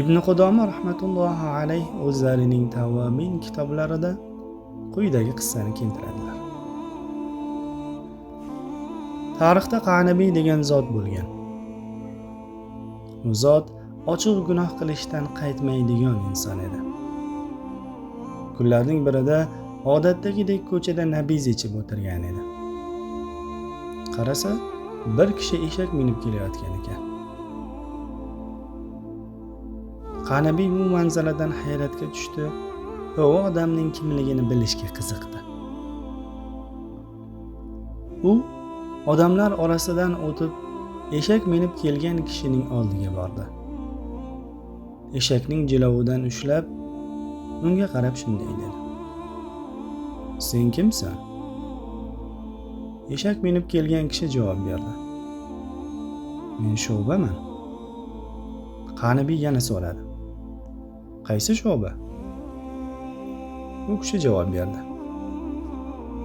Ibn Qudoma rahmatullohi alayh o'zlarining Tawabin kitoblarida quyidagi qissani keltiradilar. Tarixda Qanabiy degan zot bo'lgan. U zot ochiq gunoh qilishdan qaytmaydigan inson edi. Kunlarning birida odatdagidek ko'chada nabiz ichib o'tirgan edi. Qarasa, bir kishi eshak minib kelayotgan ekan. Qanabiy bu manzaradan hayratga tushdi va u odamning kimligini bilishga qiziqdi. U odamlar orasidan o'tib eshak minib kelgan kishining oldiga bordi. Eshakning jilovidan ushlab unga qarab shunday dedi: "Sen kimsan?" Eshak minib kelgan kishi javob berdi: "Men Shu'baman." Qanabiy yana so'radi: "Qaysi Shu'ba?" U kishi javob berdi: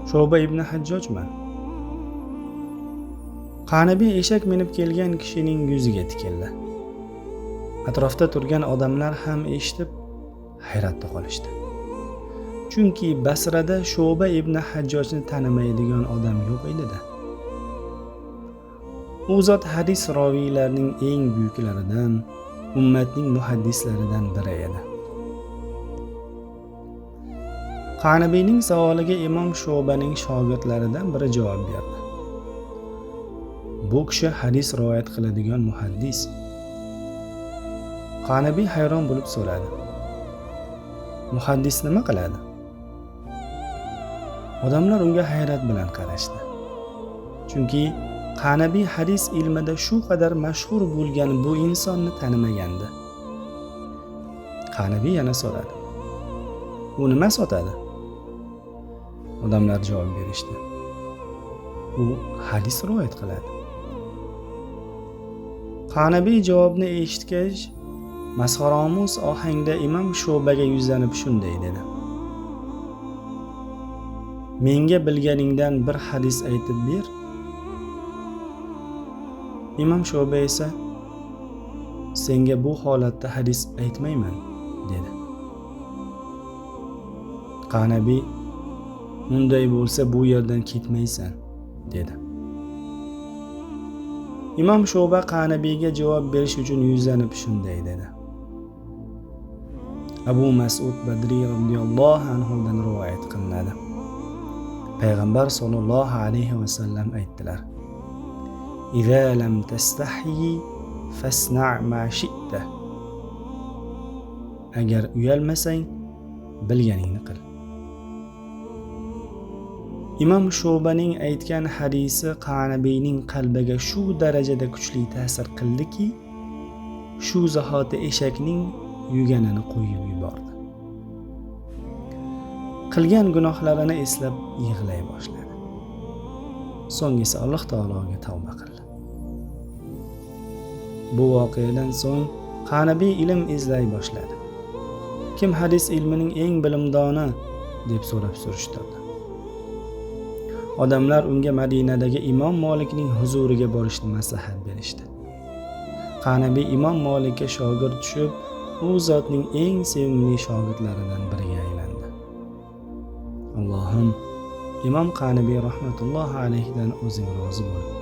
"Shu'ba ibn Hajjojman." Qanabiy eshak minib kelgan kishining yuziga tikildi. Atrofda turgan odamlar ham eshitib hayratda qolishdi. Chunki Basrada Shu'ba ibn Hajjojni tanimaydigan odam yo'q edi-da. U zot hadis roviylarining eng buyuklaridan, ummatning muhaddislaridan biri edi. Qanabiyning savoliga Imom Shu'baning shogirdlaridan biri javob berdi: "Bu kishi hadis rivoyat qiladigan muhaddis." Qanabiy hayron bo'lib so'radi: "Muhaddis nima qiladi?" Odamlar unga hayrat bilan qarashdi. Chunki Qanabiy hadis ilmida shu qadar mashhur bo'lgan bu insonni tanimagandi. Qanabiy yana so'radi: "U nima sotadi?" Odamlar javob berishdi: "U hadis rivoyat qiladi." Qanabiy javobni eshitgach, masxaraomuz ohangda Imom Shu'baga yuzlanib shunday dedi: "Menga bilganingdan bir hadis aytib ber." Imom Shu'ba esa: "Senga bu holatda hadis aytmayman" dedi. Qanabiy: "Unday bo'lsa bu yerdan ketmaysan" dedi. Imom Shu'ba Qanabiyga javob berish uchun yuzlanib shunday dedi: Abu Mas'ud Badri radhiyallohu anhu dan rivoyat qilinadi. Payg'ambar sollallohu alayhi va sallam aytdilar: "Iza lam tastahi fasna' ma shi'ta." Agar uyalmasang, bilganingni qil. Imom Shu'baning aytgan hadisi Qanabiyning qalbiga shu darajada kuchli ta'sir qildiki, shu zahoti eshakning yuganini qo'yib yubordi. Qilgan gunohlarini eslab yig'lay boshladi. So'ng esa Alloh taologa tavba qildi. Bu voqeadan so'ng Qanabiy ilm izlay boshladi. Kim hadis ilmining eng bilimdoni deb so'rab surishtirdi. Odamlar unga Madinadagi Imom Malikning huzuriga borishni maslahat berishdi. Qanabiy Imom Malikka shogird tushib, u zotning eng sevimli shogirdlaridan biriga aylandi. Allohim Imom Qanabiy rahmatullohi alayhidan o'zing rozi bo'l.